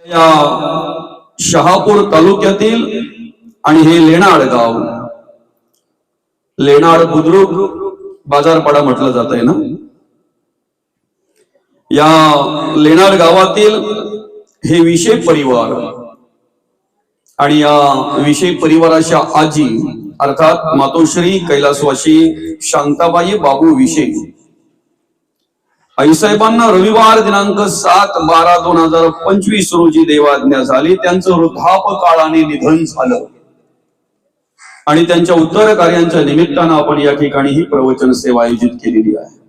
या शहापूर तालुक्यातील आणि हे लेणाड गाव, लेणाड बुद्रुक बाजारपाडा म्हटलं जात आहे ना. या लेणाड गावातील हे विषय परिवार आणि या विषय परिवाराच्या आजी अर्थात मातोश्री कैलासवासी शांताबाई बाबू विषय आईसाहेबांना रविवार दिनांक 7/12/2025 रोजी देवाज्ञा झाली. त्यांचं वृद्धापकाळाने निधन झालं आणि त्यांच्या उत्तर कार्यांच्या निमित्तानं आपण या ठिकाणी ही प्रवचन सेवा आयोजित केलेली आहे.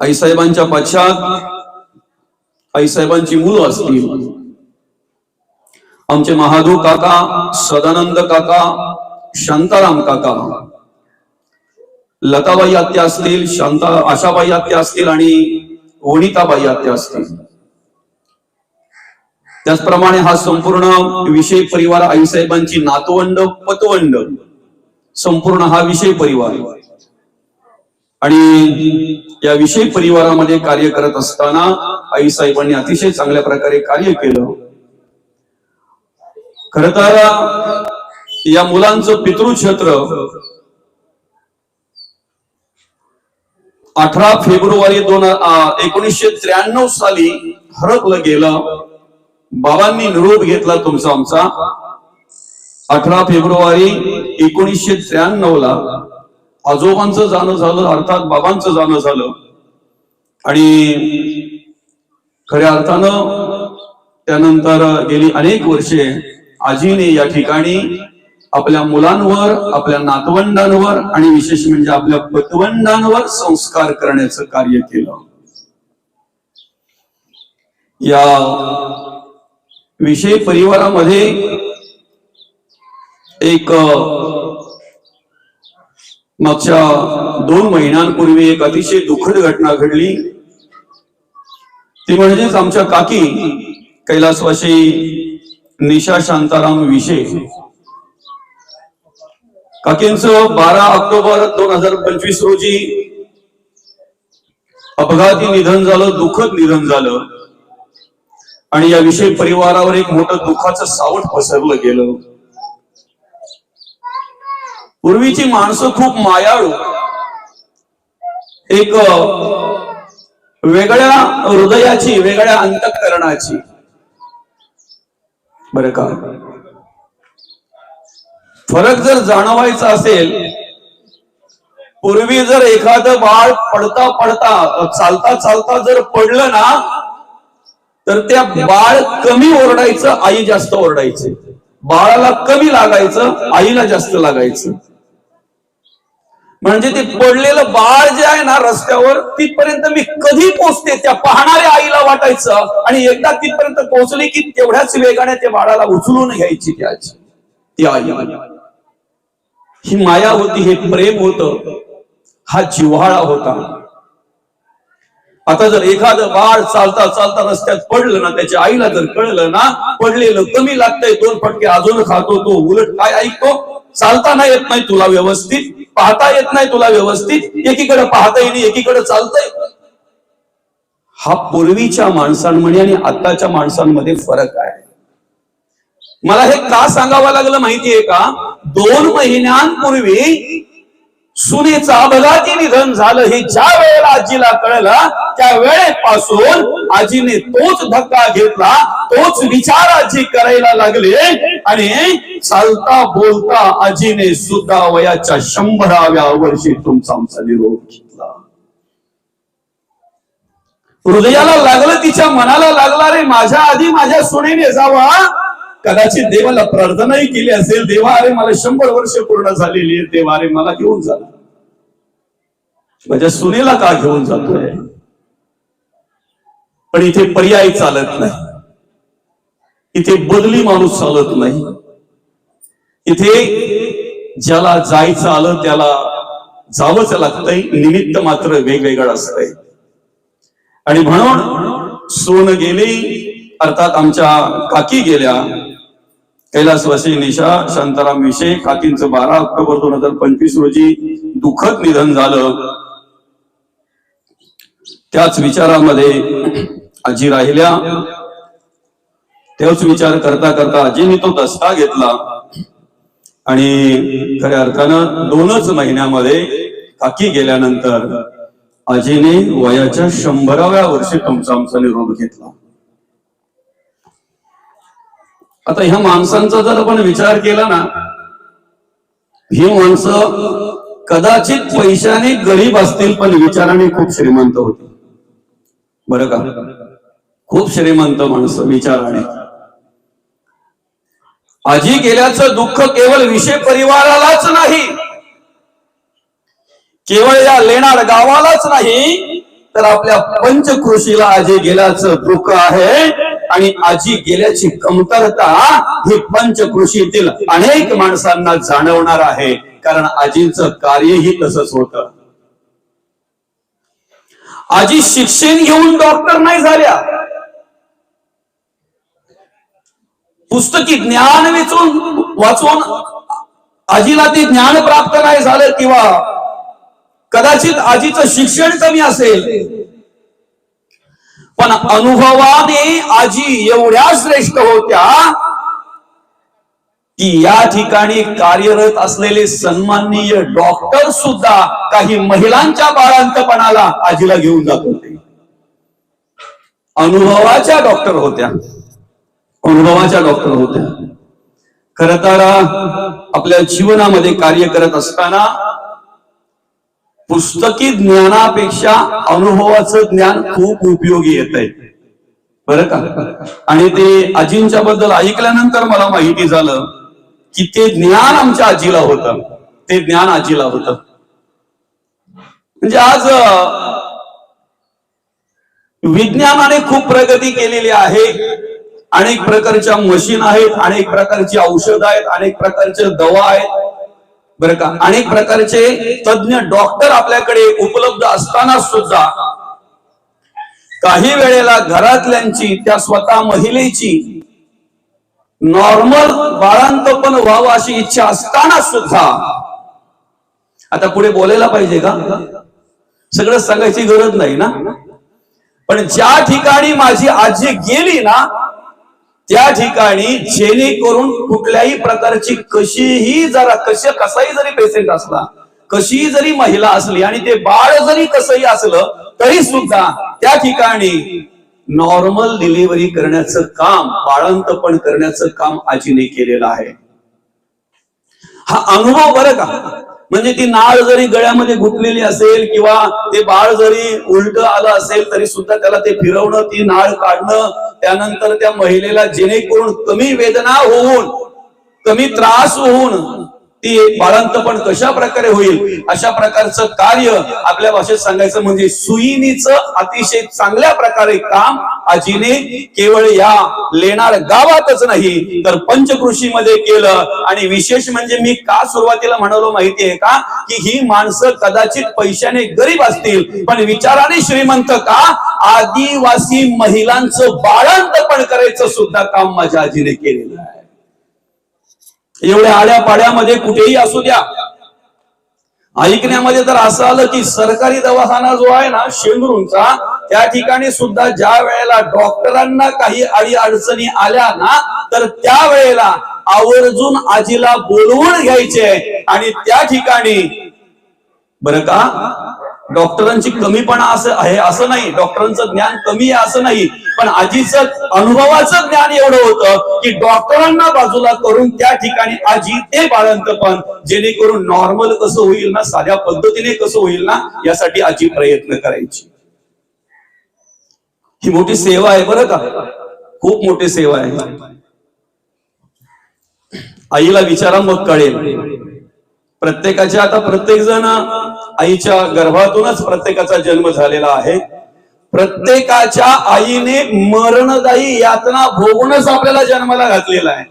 आईसाहेबांच्या पश्चात आईसाहेबांची मुलं असतील आमचे महादेव काका, सदानंद काका, शांताराम काका, लताबाई आत्या असतील, आशाबाई आत्या असतील आणि वनिताबाई आत्या असतील. त्याचप्रमाणे हा संपूर्ण विषय परिवार आईसाहेबांची नातवंड पतवंड संपूर्ण हा विषय परिवार आणि या विषय परिवारामध्ये कार्य करत असताना आईसाहेबांनी अतिशय चांगल्या प्रकारे कार्य केलं. खर तर या मुलांचं पितृक्षेत्र 18 फेब्रुवारी 1993 साली हरपलं गेलं. बाबांनी निरोप घेतला तुमचा आमचा 18 फेब्रुवारी 1993 आजोबांचं जाणं झालं, अर्थात बाबांचं जाणं झालं आणि खऱ्या अर्थानं त्यानंतर गेली अनेक वर्षे आजीने या ठिकाणी आपल्या मुलांवर, आपल्या नातवंडांवर आणि विशेष म्हणजे आपल्या पतवंडांवर संस्कार करण्याचं कार्य केलं. या विषय परिवारामध्ये एक मागच्या 2 महिन्यांपूर्वी एक अतिशय दुःखद घटना घडली. ती म्हणजेच आमच्या काकी कैलासवासी निशा शांताराम विषय काकींचं 12 ऑक्टोबर 2025 रोजी अपघाती निधन झालं, दुःखद निधन झालं आणि या विषय परिवारावर एक मोठं दुःखाचं सावट पसरलं गेलं. पूर्वीची माणसं खूप मायाळू, एक वेगळ्या हृदयाची, वेगळ्या अंतःकरणाची, बरं का. फरक जर जाणवायचा असेल, पूर्वी जर एखादं बाळ पडता पडता चालता चालता जर पडलं ना तर त्या बाळ कमी ओरडायचं, आई जास्त ओरडायचे. बाळाला कमी लागायचं, आईला जास्त लागायचं. म्हणजे ते पडलेलं बाळ जे आहे ना रस्त्यावर तिथपर्यंत मी कधी पोहोचते त्या पाहणाऱ्या आईला वाटायचं आणि एकदा तिथपर्यंत पोहोचली की तेवढ्याच वेगाने त्या बाळाला उचलून घ्यायची ती आई. ही माया होती, हे प्रेम होतं, हा जिव्हाळा होता. आता जर एखादं बाळ चालता चालता रस्त्यात पडलं ना, त्याच्या आईला जर कळलं ना पडलेलं कमी लागतंय, 2 फटके अजून खातो, तो उलट काय ऐकतो, चालता नाही येत नाही तुला व्यवस्थित, पाहता येत नाही तुला व्यवस्थित, एकीकडे पाहता येईल एकीकडे चालतंय. हा पूर्वीच्या माणसांमध्ये आणि आताच्या माणसांमध्ये फरक आहे. मला हे का सांगावं लागलं माहितीये का, 2 महिन्यांपूर्वी सुनेचं अपघाती निधन झालं हे ज्या वेळेला आजीला कळलं त्या वेळेपासून आजीने तोच धक्का घेतला, तोच विचार आजी करायला लागले आणि चालता बोलता आजीने सुद्धा वयाच्या 100व्या वर्षी तुमचा आमचा निरोप घेतला. हृदयाला लागलं, तिच्या मनाला लागला, रे माझ्या आधी माझ्या सुनेने जावा. कदाचित देवाला प्रार्थनाही केली असेल, देवा अरे मला 100 वर्ष पूर्ण झालेली आहे, देवा अरे मला घेऊन जा. माझ्या सुनेला का घेऊन जातोय. पण इथे पर्याय चालत नाही, इथे बदली माणूस चालत नाही. इथे ज्याला जायचं आलं त्याला जावंच लागतंय, निमित्त मात्र वेगवेगळं असतंय. आणि म्हणून सोन गेली, अर्थात आमच्या काकी गेल्या, कैलासवासी निशा शांताराम विषय काकींचं 12 ऑक्टोबर 2025 रोजी दुःखद निधन झालं. त्याच विचारामध्ये आजी राहिल्या तेच विचार करता करता आजीने तो दसका घेतला आणि खऱ्या अर्थानं 2च महिन्यामध्ये काकी गेल्यानंतर आजीने वयाच्या 100व्या वर्षी तुमचा आमचा निरोप घेतला. आता ह्या माणसांचा जर आपण विचार केला ना, ही माणसं कदाचित पैशाने गरीब असतील पण विचाराने खूप श्रीमंत होती. बरं का, खूप श्रीमंत माणसं विचाराने. आजी गेल्याचं दुःख केवळ विषय परिवारालाच नाही, केवळ या लेणार गावालाच नाही, तर आपल्या पंचकृषीला आजी गेल्याचं दुःख आहे. आणि आजी गेल्याची कमतरता ही पंचकृषीतील अनेक माणसांना जाणवणार आहे, कारण आजींचं कार्यही तसंच होतं. आजी शिक्षण घेऊन डॉक्टर नाही झाल्या, पुस्तकी ज्ञान वाचून आजीला ते ज्ञान प्राप्त नाही झालं, किंवा कदाचित आजीचं शिक्षण कमी असेल, पण अनुभवाने आजी एवढ्या श्रेष्ठ होत्या की या ठिकाणी कार्यरत असलेले सन्माननीय डॉक्टर सुद्धा काही महिलांच्या बाळंतपणाला आजीला घेऊन जात होते. अनुभवाच्या डॉक्टर होत्या, अनुभवाच्या डॉक्टर होत्या. खरं तर आपल्या जीवनामध्ये कार्य करत असताना पुस्तकी ज्ञानापेक्षा अनुभवाचं ज्ञान खूप उपयोगी येत आहे, बरं का. आणि ते आजींच्या बद्दल ऐकल्यानंतर मला माहिती झालं की ते ज्ञान आमच्या आजीला होतं, ते ज्ञान आजीला होतं. म्हणजे आज विज्ञानाने खूप प्रगती केलेली आहे. अनेक प्रकारच्या मशीन आहेत, अनेक प्रकारची औषधं आहेत, अनेक प्रकारच्या दवा आहेत, बरं का. अनेक प्रकारचे तज्ञ डॉक्टर आपल्याकडे उपलब्ध असताना सुद्धा काही वेळेला घरातल्यांची, त्या स्वतः महिलेची नॉर्मल बाळंतपण व्हावं अशी इच्छा असताना सुद्धा, आता पुढे बोलायला पाहिजे का, सगळं सांगायची गरज नाही ना, पण ज्या ठिकाणी माझी आजी गेली ना, त्या ठिकाणी जेणेकरून कुठल्याही प्रकारची कसाही जरी पेशंट असला, कशी जरी महिला असली आणि ते बाळ जरी कसंही असलं, तरी सुद्धा त्या ठिकाणी नॉर्मल डिलिव्हरी करण्याचं काम, बाळंतपण करण्याचं काम आजीने केलेलं आहे. हा अनुभव बरं का. म्हणजे ती नाळ जरी गळ्यामध्ये गुंतलेली असेल किंवा ते बाळ जरी उलट आलं असेल तरी सुद्धा त्याला ते फिरवणं, ती नाळ काढणं, त्यानंतर त्या महिलेला जेणेकरून कमी वेदना होऊन, कमी त्रास होऊन ती बाळंतपण कशा प्रकारे होईल अशा प्रकारचं कार्य, आपल्या भाषेत सांगायचं म्हणजे सुईणीचं अतिशय चांगल्या प्रकारे काम आजीने केवळ या लेणार गावातच नाही तर पंचकृषीमध्ये केलं. आणि विशेष म्हणजे मी का सुरुवातीला म्हणालो माहितीये का, की ही माणसं कदाचित पैशाने गरीब असतील पण विचाराने श्रीमंत का, आदिवासी महिलांचं बाळंतपण करायचं सुद्धा काम माझ्या आजीने केलेलं आहे. एवढ्या आड्या पाड्यामध्ये कुठेही असू द्या, ऐकण्यामध्ये तर असं आलं की सरकारी दवाखाना जो आहे ना शेंद्रूंचा, त्या ठिकाणी सुद्धा ज्या वेळेला डॉक्टरांना काही अडी अडचणी आल्या ना, तर त्या वेळेला आवर्जून आजीला बोलवून घ्यायचे. आणि त्या ठिकाणी बरं का, डॉक्टरांची कमीपणा असं आहे असं नाही, डॉक्टरांचं ज्ञान कमी आहे असं नाही, पण आजीचं अनुभवाचं ज्ञान एवढं होतं की डॉक्टरांना बाजूला करून त्या ठिकाणी आजी ते बाळंतपण जेणेकरून नॉर्मल कसं होईल ना, साध्या पद्धतीने कसं होईल ना, यासाठी आजी प्रयत्न करायची. ही मोठी सेवा आहे बरं का, खूप मोठी सेवा आहे. आईला विचारा मग कळेल. प्रत्येकाच्या, आता प्रत्येक जण आईच्या गर्भातूनच प्रत्येकाचा जन्म झालेला आहे. प्रत्येकाच्या आईने मरणदायी यातना भोगूनच आपल्याला जन्माला घातलेला आहे.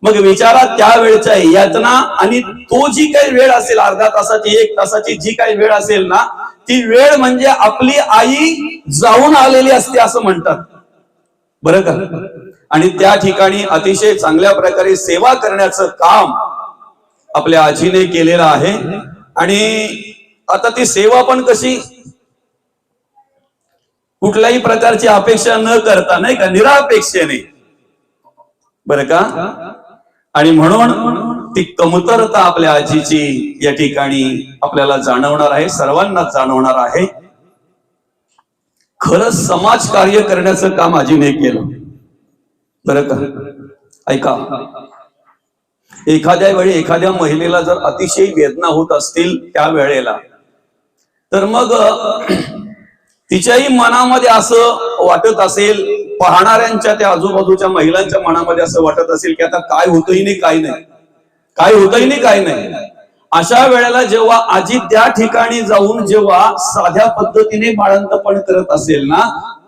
मग विचारा त्या वेळच्या यातना, आणि तो जी काही वेळ असेल, अर्धा तासाची 1 तासाची जी काही वेळ असेल ना, ती वेळ म्हणजे आपली आई जाऊन आलेली असते असं म्हणतात बरं का. आणि त्या ठिकाणी अतिशय चांगल्या प्रकारे सेवा करण्याचं काम आपल्या आजीने केलेलं आहे. आणि आता ती सेवा पण कशी, कुठल्याही प्रकारची अपेक्षा न करता, नाही का, निरापेक्षेने बरं का. आणि म्हणून ती कमतरता आपल्या आजीची या ठिकाणी आपल्याला जाणवणार आहे, सर्वांना जाणवणार आहे. खरंच समाज कार्य करण्याचं काम आजीने केलं बरं का. ऐका, एखाद्या वेळी एखाद्या महिलेला जर अतिशय वेदना होत असतील त्या वेळेला, तर मग तिच्याही मनामध्ये असं वाटत असेल, पाहणाऱ्यांच्या त्या आजूबाजूच्या महिलांच्या मनामध्ये असं वाटत असेल की आता काय होतही नाही, काय नाही, काय होतही नाही, काय नाही. अशा वेळेला जेव्हा आजी त्या ठिकाणी जाऊन जेव्हा साध्या पद्धतीने बाळंतपण करत असेल ना,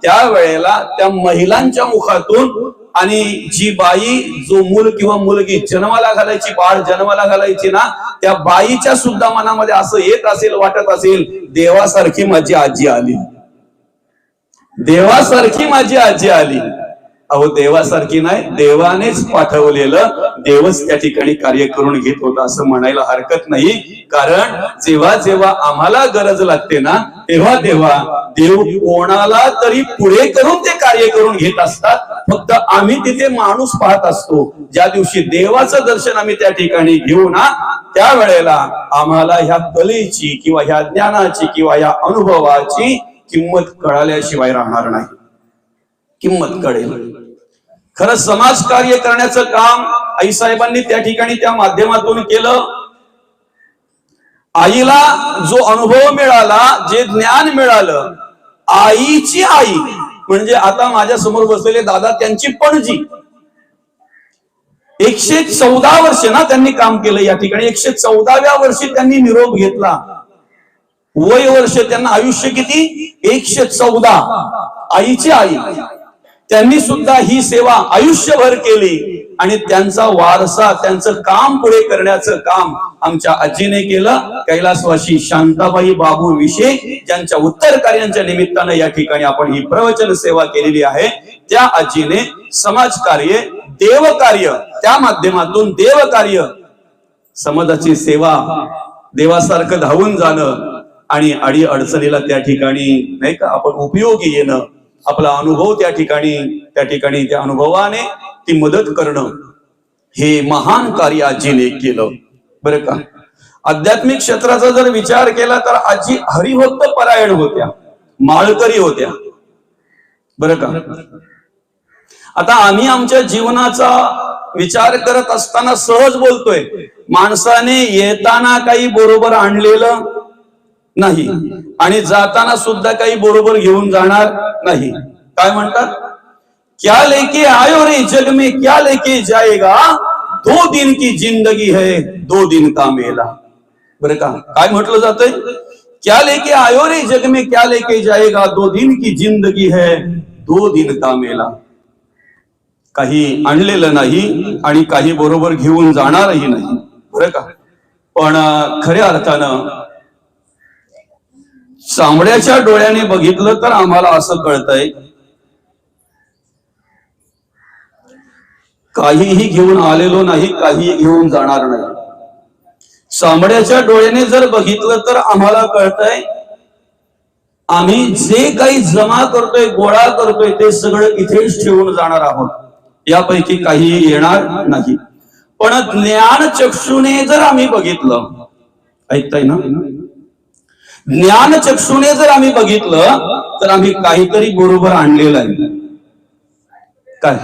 त्या वेळेला त्या महिलांच्या मुखातून आणि जी बाई जो मूल किंवा मुलगी जन्माला घालायची, बाळ जन्माला घालायची ना, त्या बाईच्या सुद्धा मनामध्ये असं येत असेल, वाटत असेल, देवासारखी माझी आजी आली, देवासारखी माझी आजी आली. अहो, देवासारखी नाही, देवानेच पाठवलेलं, देवच त्या ठिकाणी कार्य करून घेत होता असं म्हणायला हरकत नाही. कारण जेव्हा जेव्हा आम्हाला गरज लागते ना, तेव्हा तेव्हा देव कोणाला तरी पुढे करून ते कार्य करून घेत असतात. फक्त आम्ही तिथे माणूस पाहत असतो. ज्या दिवशी देवाचं दर्शन आम्ही त्या ठिकाणी घेऊ ना, त्या वेळेला आम्हाला ह्या कलेची किंवा ह्या ज्ञानाची किंवा ह्या अनुभवाची किंमत कळाल्याशिवाय राहणार नाही. किंमत कळेल. खरं समाज कार्य करण्याचं काम आईसाहेबांनी त्या ठिकाणी त्या माध्यमातून केलं. आईला जो अनुभव मिळाला, जे ज्ञान मिळालं, आईची आई म्हणजे आता माझ्या समोर बसलेले दादा, त्यांची पणजी 114 वर्ष ना त्यांनी काम केलं या ठिकाणी. 114व्या वर्षी त्यांनी निरोप घेतला. वय वर्ष त्यांना आयुष्य किती? 114. आईची आई, त्यांनी सुद्धा ही सेवा आयुष्यभर केली आणि त्यांचा वारसा, त्यांचं काम पुढे करण्याचं काम आमच्या आजीने केलं. कैलासवासी शांताबाई बाबू विषय, ज्यांच्या उत्तर कार्यांच्या निमित्तानं या ठिकाणी आपण ही प्रवचन सेवा केलेली आहे, त्या आजीने समाज कार्य, देव कार्य, त्या माध्यमातून देव कार्य, समाजाची सेवा, देवासारखं धावून जाणं आणि अडी अडचणीला त्या ठिकाणी नाही का आपण उपयोगी येणं, आपला अनुभव त्या ठिकाणी त्या अनुभवाने ती मदत करणं, हे महान कार्य आजीने केलं बरं का. आध्यात्मिक क्षेत्राचा जर विचार केला तर आजी हरिभक्त परायण होत्या, माळकरी होत्या बरं का. आता आम्ही आमच्या जीवनाचा विचार करत असताना सहज बोलतोय, माणसाने येताना काही बरोबर आणलेलं नाही आणि जाताना सुद्धा काही बरोबर घेऊन जाणार नाही. काय म्हणतात? क्या लेके आयो रे जग में क्या लेके जाएगा, 2 दिन की जिंदगी है 2 दिन का मेला. बरं का, काय म्हटलं जातंय? क्या लेके आयो रे जग में क्या लेके जाएगा, 2 दिन की जिंदगी है 2 दिन का मेला. काही आणलेलं नाही आणि काही बरोबर घेऊन जाणारही नाही बरं का. पण खऱ्या अर्थानं चामड्याच्या डोळ्याने बघितलं तर आम्हाला असं कळतंय, काहीही घेऊन आलेलो नाही, काहीही घेऊन जाणार नाही. चामड्याच्या डोळ्याने जर बघितलं तर आम्हाला कळतंय, आम्ही जे काही जमा करतोय, गोळा करतोय, ते सगळं इथेच ठेवून जाणार आहोत, यापैकी काहीही येणार नाही. पण ज्ञान चक्षुने जर आम्ही बघितलं, ऐकताय ना, ज्ञान चक्षुने जर आम्ही बघितलं तर आम्ही काहीतरी बरोबर आणलेलं आहे. काय?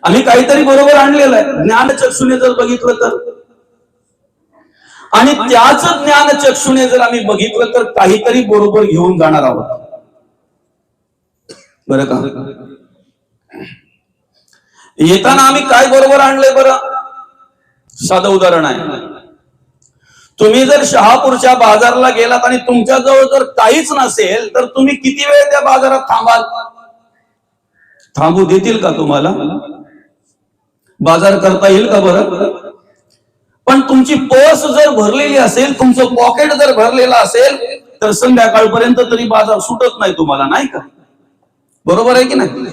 आम्ही काहीतरी बरोबर आणलेलं आहे ज्ञान चक्षुने जर बघितलं तर. आणि त्याच ज्ञान चक्षुने जर आम्ही बघितलं तर काहीतरी बरोबर घेऊन जाणार आहोत बरं का. येताना आम्ही काय बरोबर आणले बरं? साधं उदाहरण आहे. तुम्ही जर शहापूरच्या बाजारला गेलात आणि तुमच्या जवळ जर काहीच नसेल तर तुम्ही किती वेळ त्या बाजारात थांबाल? थांबू देतील का तुम्हाला? बाजार करता येईल का बरं? पण तुमची पर्स जर भरलेली असेल, तुमचं पॉकेट जर भरलेलं असेल तर संध्याकाळपर्यंत तरी बाजार सुटत नाही तुम्हाला, नाही का? बरोबर आहे की नाही?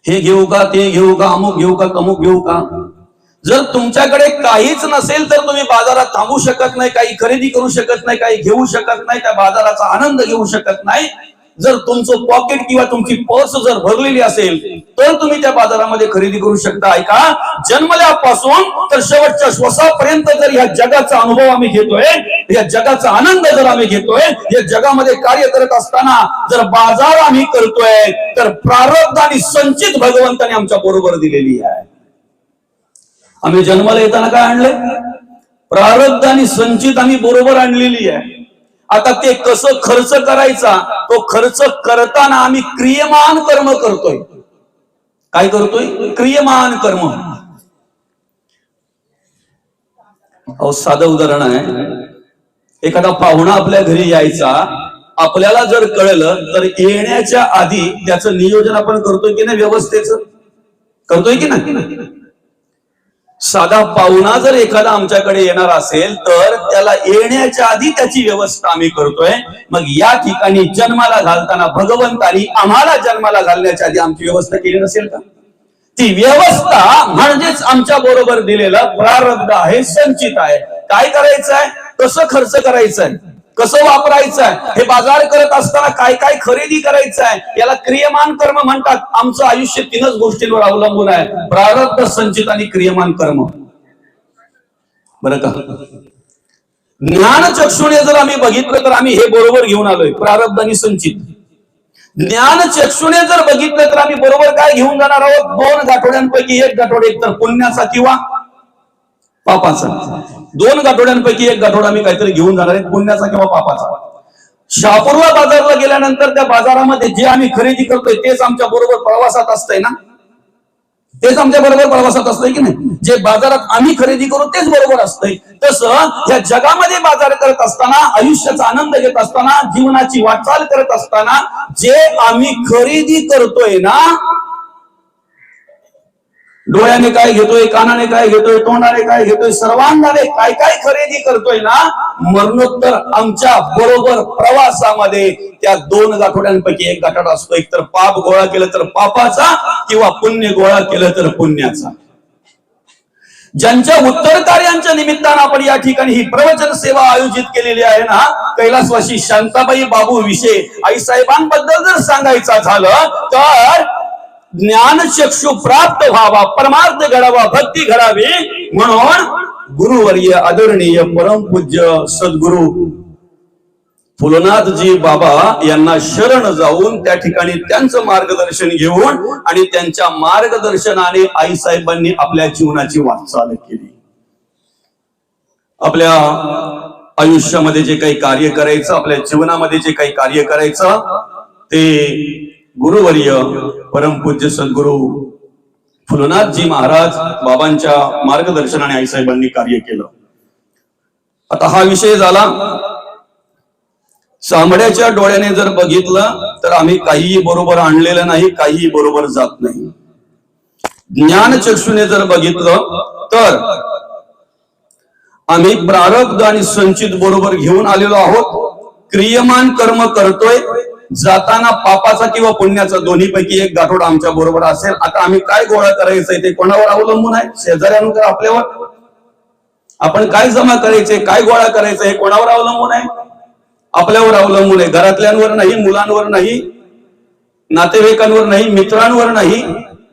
हे घेऊ का, ते घेऊ का, अमुक घेऊ का, तमुक घेऊ का. जर तुमच्याकडे काहीच नसेल तर तुम्ही बाजारात थांबू शकत नाही, काही खरेदी करू शकत नाही, काही घेऊ शकत नाही, त्या बाजाराचा आनंद घेऊ शकत नाही. जर तुमचं पॉकेट किंवा तुमची पर्स जर भरलेली असेल तर तुम्ही त्या बाजारामध्ये खरेदी करू शकता. ऐका, जन्मल्यापासून तर शेवटच्या श्वासापर्यंत जर या जगाचा अनुभव आम्ही घेतोय, या जगाचा आनंद जर आम्ही घेतोय, या जगामध्ये कार्य करत असताना जर बाजार आम्ही करतोय तर प्रारब्ध आणि संचित भगवंताने आमच्या बरोबर दिलेली आहे. आम्ही जन्माला येताना काय आणले? प्रारब्ध आणि संचित आम्ही बरोबर आणलेली आहे. आता ते कसं खर्च करायचा, तो खर्च करताना आम्ही क्रियमान कर्म करतोय. काय करतोय? क्रियमान कर्म. अहो, साधं उदाहरण आहे. एखादा पाहुणा आपल्या घरी यायचा, आपल्याला जर कळलं तर येण्याच्या आधी त्याचं नियोजन आपण करतोय की नाही? व्यवस्थेचं करतोय की नाही? साधा पाहुणा जर एखादा आमच्याकडे येणार असेल तर त्याला येण्याच्या आधी त्याची व्यवस्था आम्ही करतोय. मग या ठिकाणी जन्माला घालताना भगवंतानी आम्हाला जन्माला घालण्याच्या आधी आमची व्यवस्था केली नसेल का? ती व्यवस्था म्हणजेच आमच्या बरोबर दिलेलं प्रारब्ध आहे, संचित आहे. काय करायचं आहे, कसं खर्च करायचं आहे, कसं वापरायचं आहे, हे बाजार करत असताना काय काय खरेदी करायचं आहे, याला क्रियमान कर्म म्हणतात. आमचं आयुष्य 3च गोष्टींवर अवलंबून आहे: प्रारब्ध, संचित आणि क्रियमान कर्म. बरं का? ज्ञान चक्षुने जर आम्ही बघितलं तर आम्ही हे बरोबर घेऊन आलोय, प्रारब्ध आणि संचित. ज्ञान चक्षुने जर बघितलं तर आम्ही बरोबर काय घेऊन जाणार आहोत? 2 गाठोड्यांपैकी एक गाठोडा, एक तर पुण्याचा किंवा पापाचा. 2 गाठोड्यांपैकी एक गाठोडा आम्ही काहीतरी घेऊन जाणार आहे, पुण्याचा किंवा पापाचा. शहापूरला बाजारला गेल्यानंतर त्या बाजारामध्ये जे आम्ही खरेदी करतोय तेच आमच्या बरोबर प्रवासात असतंय ना? तेच आमच्या बरोबर प्रवासात असतंय की नाही? जे बाजारात आम्ही खरेदी करू तेच बरोबर असतंय. तसं या जगामध्ये बाजार करत असताना, आयुष्याचा आनंद घेत असताना, जीवनाची वाटचाल करत असताना जे आम्ही खरेदी करतोय ना, डोळ्याने काय घेतोय, कानाने काय घेतोय, तोंडाने काय घेतोय, सर्वांगाने काय काय खरेदी करतोय ना, मरणोत्तर आमच्या बरोबर प्रवासामध्ये त्या 2 गाठोड्यांपैकी एक गाठोडा असतो. एक तर पाप गोळा केलं तर पापाचा किंवा पुण्य गोळा केलं तर पुण्याचा. ज्यांच्या उत्तर कार्यांच्या निमित्तानं आपण या ठिकाणी ही प्रवचन सेवा आयोजित केलेली आहे ना, कैलासवासी शांताबाई बाबू विषय आईसाहेबांबद्दल जर सांगायचं झालं तर ज्ञानचक्षु प्राप्त व्हावा, परमार्थ घडावा, भक्ती घडावी म्हणून गुरुवर्य आदरणीय परमपूज्य सद्गुरु फुलनाथजी बाबा यांना शरण जाऊन त्या ठिकाणी त्यांचं मार्गदर्शन घेऊन आणि त्यांच्या मार्गदर्शनाने आईसाहेबांनी आपल्या जीवनाची वाटचाल केली. आपल्या आयुष्यामध्ये जे काही कार्य करायचं, आपल्या जीवनामध्ये जे काही कार्य करायचं ते गुरुवर्य परमपूज्य सद्गुरु फुलनाथजी महाराज बाबांच्या मार्गदर्शनाने आईसाहेबांनी कार्य केलं. आता हा विषय झाला. चामड्याच्या डोळ्याने जर बघितलं तर आम्ही काहीही बरोबर आणलेलं नाही, काहीही बरोबर जात नाही. ज्ञानचक्षुने जर बघितलं तर आम्ही प्रारब्ध आणि संचित बरोबर घेऊन आलेलो आहोत. क्रियमान कर्म करतोय. जाताना पापाचा किंवा पुण्याचा दोन्हीपैकी एक गाठोडा आमच्या बरोबर असेल. आता आम्ही काय गोळा करायचंय ते कोणावर अवलंबून आहे? शेजाऱ्यांवर, आपल्यावर. आपण काय जमा करायचंय, काय गोळा करायचं हे कोणावर अवलंबून आहे? आपल्यावर अवलंबून आहे. घरातल्यांवर नाही, मुलांवर नाही, नातेवाईकांवर नाही, मित्रांवर नाही,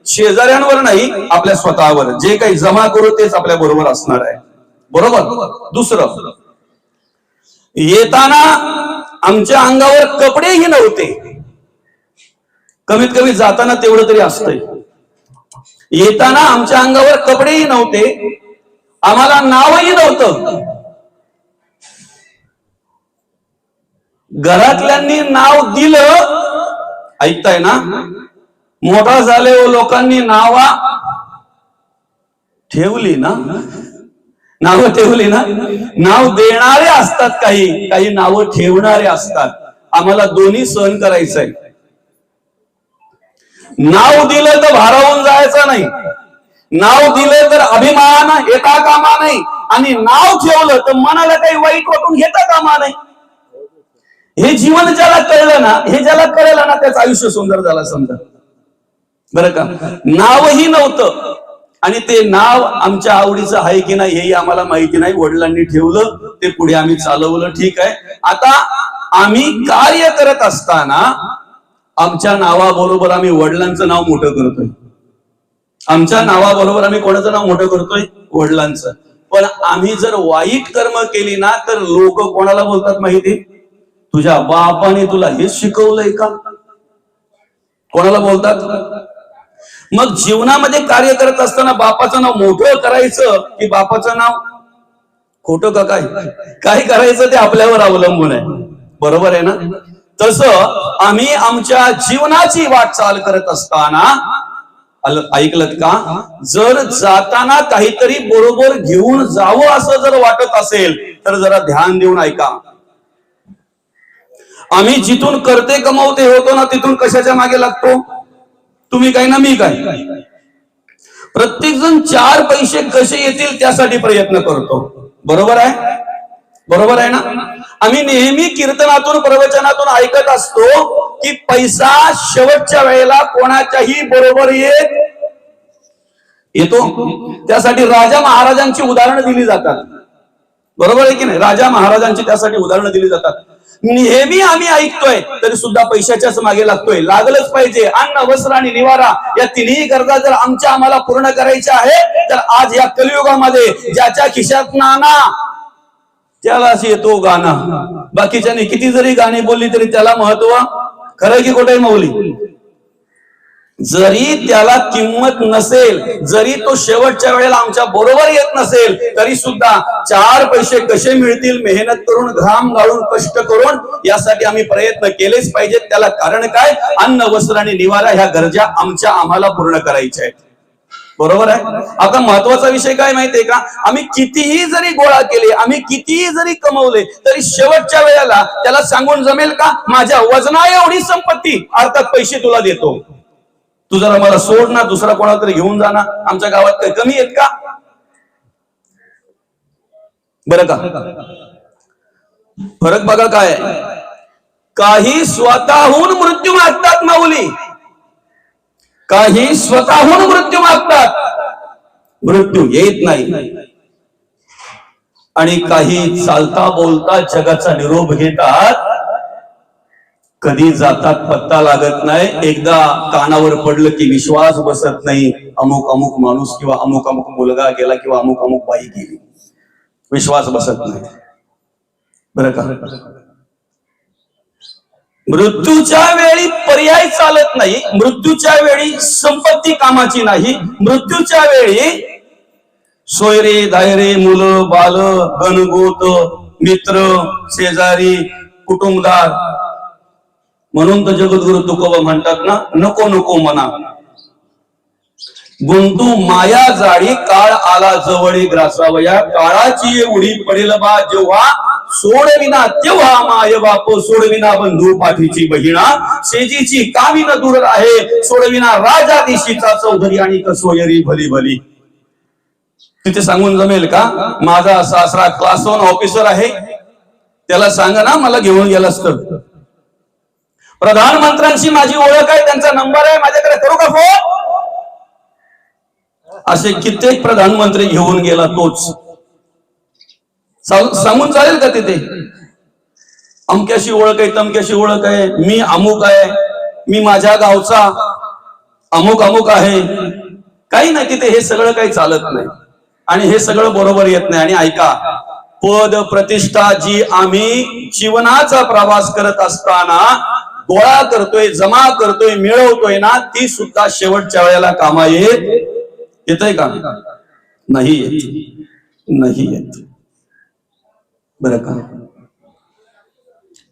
शेजाऱ्यांवर नाही, आपल्या स्वतःवर. जे काही जमा करू तेच आपल्या बरोबर असणार आहे. बरोबर. दुसरं, येताना आमच्या अंगावर कपडेही नव्हते. कमीत कमी जाताना तेवढं तरी असतंय. येताना आमच्या अंगावर कपडेही नव्हते, आम्हाला नावही नव्हतं. घरातल्यांनी नाव दिलं, ऐकताय ना? मोठा झाले लोकांनी नावा ठेवली ना, नावं ठेवली ना. नाव देणारे असतात काही, काही नावं ठेवणारे असतात. आम्हाला दोन्ही सहन करायचंय. नाव दिलं तर भारावून जायचं नाही, नाव दिलं तर अभिमान येता कामा नाही, आणि नाव ठेवलं तर मनाला काही वाईट वाटून घेता कामा नाही. हे जीवन ज्याला कळलं ना, हे ज्याला कळलं ना, त्याचं आयुष्य सुंदर झालं समजा. बरं का? नावही नव्हतं आणि ते नाव आमच्या आवडीचं आहे की नाही हेही आम्हाला माहिती नाही. वडिलांनी ठेवलं, ते पुढे आम्ही चालवलं, ठीक आहे. आता आम्ही कार्य करत असताना आमच्या नावाबरोबर आम्ही वडिलांचं नाव मोठं करतोय. आमच्या नावाबरोबर आम्ही कोणाचं नाव मोठं करतोय? वडिलांचं. पण आम्ही जर वाईट कर्म केली ना तर लोक कोणाला बोलतात माहिती? तुझ्या बापाने तुला हेच शिकवलंय का? कोणाला बोलतात? मग जीवनामध्ये कार्य करत असताना बापाचं नाव मोठं करायचं की बापाचं नाव खोटं का काय करायचं ते आपल्यावर अवलंबून आहे. बरोबर आहे ना? तसं आम्ही आमच्या जीवनाची वाटचाल करत असताना ऐकलत का, जर जाताना काहीतरी बरोबर घेऊन जावं असं जर वाटत असेल तर जरा ध्यान देऊन ऐका. आम्ही जिथून करते कमावते होतो ना तिथून कशाच्या मागे लागतो? तुम्ही काय ना मी काय. प्रत्येक जण 4 पैसे कसे येतील त्यासाठी प्रयत्न करतो. बरोबर आहे? बरोबर आहे ना? आम्ही नेहमी कीर्तनातून प्रवचनातून ऐकत असतो की पैसा शेवटच्या वेळेला कोणाच्याही बरोबर येतो. त्यासाठी राजा महाराजांची उदाहरणं दिली जातात. बरोबर आहे की नाही? राजा महाराजांची त्यासाठी उदाहरणं दिली जातात. नेहमी आम्ही ऐकतोय तरी सुद्धा पैशाच्याच मागे लागतोय. लागलंच पाहिजे. अन्न, वस्त्र आणि निवारा या तिन्ही गरजा जर आम्हाला पूर्ण करायच्या आहे तर आज या कलियुगामध्ये ज्याच्या खिशात नाना त्यालाच येतो गाणा. बाकीच्याने किती जरी गाणी बोलली तरी त्याला महत्व खरं की खोटं माऊली? जरी त्याला किंमत नसेल, जरी तो शेवटच्या वेळेला आमच्या बरोबर येत नसेल तरी सुद्धा 4 पैसे कसे मिळतील मेहनत करून, घाम गाळून, कष्ट करून यासाठी आम्ही प्रयत्न केलेच पाहिजेत. त्याला कारण काय? अन्न, वस्त्र आणि निवारा ह्या गरजा आम्हाला पूर्ण करायच्या आहेत. बरोबर आहे? आता महत्वाचा विषय काय माहितीये का? आम्ही कितीही जरी गोळा केले, आम्ही कितीही जरी कमवले तरी शेवटच्या वेळेला त्याला सांगून जमेल का माझ्या वजना एवढी संपत्ती अर्थात पैसे तुला देतो, तू जरा मला सोड ना, दुसरा कोणाला तरी घेऊन जा ना. आमच्या गावात काही कमी आहेत का? बरं का? फरक बघा काय. काही स्वतःहून मृत्यू मागतात माऊली, काही स्वतःहून मृत्यू मागतात, मृत्यू येत नाही. आणि काही चालता बोलता जगाचा निरोप घेतात, कधी जातात पत्ता लागत नाही. एकदा कानावर पडलं की विश्वास बसत नाही. अमुक अमुक माणूस किंवा अमुक अमुक मुलगा गेला किंवा अमुक अमुक बाई गेली, विश्वास बसत नाही. बरं का? मृत्यूच्या वेळी पर्याय चालत नाही. मृत्यूच्या वेळी संपत्ती कामाची नाही. मृत्यूच्या वेळी सोयरे, दायरे, मुलं, बाल, गणगोत, मित्र, शेजारी, कुटुंबदार. म्हणून तर जगद्गुरु तुकोबा म्हणतात ना, नको नको मना गुंतू माया जाळी, काळ आला जवळी ग्रासावया. काळाची उडी पडेल बा जेव्हा, सोडविना तेव्हा माय बाप, सोडविना बंधू पाठीची बहिणा. शेजीची कामिन दूर आहे, सोडविना राजा देशीचा चौधरी आणि कसोयरी भली भली. तिथे सांगून जमेल का माझा सासरा क्लास 1 ऑफिसर आहे, त्याला सांगा ना मला घेऊन गेला असतं. प्रधानमंत्र्यांशी माझी ओळख आहे, त्यांचा नंबर आहे माझ्याकडे, करू का फोन? असे कित्येक प्रधानमंत्री घेऊन गेला तोच. सांगून चालेल का तिथे अमक्याशी ओळख आहे, तमक्याशी ओळख आहे, मी अमुक आहे, मी माझ्या गावचा अमुक अमुक आहे? काही नाही. तिथे हे सगळं काही चालत नाही आणि हे सगळं बरोबर येत नाही. आणि ऐका, पद प्रतिष्ठा जी आम्ही जीवनाचा प्रवास करत असताना गोळा करतोय, जमा करतोय, मिळवतोय ना, ती सुद्धा शेवटच्या वेळेला कामा येतय का? नाही येत, नाही येत. बरं का?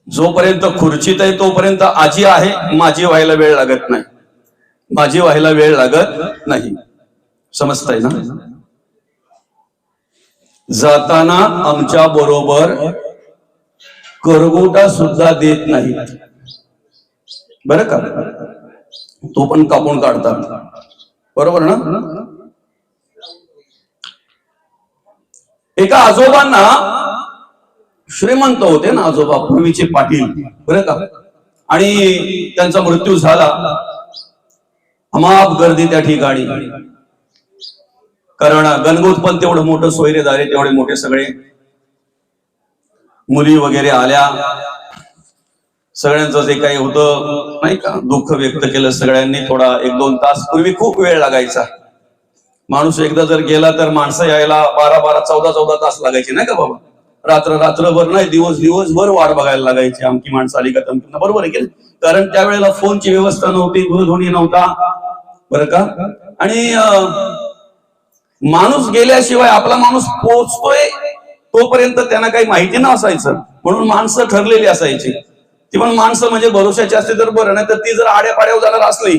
जोपर्यंत खुर्चीत आहे तोपर्यंत आजी आहे, माझी व्हायला वेळ लागत नाही, माझी व्हायला वेळ लागत नाही. समजताय ना? जाताना आमच्या बरोबर करगोटा सुद्धा देत नाहीत. बरं का? तो पण कापून काढतात. बरोबर ना? एका आजोबांना, श्रीमंत होते ना आजोबा, पूर्वीचे पाटील, बरं का, आणि त्यांचा मृत्यू झाला. अमाप गर्दी त्या ठिकाणी, कारण गणगोत पण तेवढं मोठं, सोयरेदारे तेवढे मोठे, सगळे मुली वगैरे आल्या. सगळ्यांचं जे काही होतं नाही का दुःख व्यक्त केलं सगळ्यांनी. थोडा 1-2 तास पूर्वी खूप वेळ लागायचा. माणूस एकदा जर गेला तर माणसं यायला 12-12, 14-14 तास लागायचे नाही का बाबा. रात्रभर नाही, दिवसभर वाट बघायला लागायची. आमची माणसं आली का तमकी, बरोबर आहे की. कारण त्यावेळेला फोनची व्यवस्था नव्हती, दूरध्वनी नव्हता बरं का. आणि माणूस गेल्याशिवाय आपला माणूस पोहोचतोय तोपर्यंत त्यांना काही माहिती नसायचं. म्हणून माणसं ठरलेली असायची. ती पण माणसं म्हणजे भरोशाची असते तर बरं, नाही तर ती जर आड्यापाड्यावर जाणार असली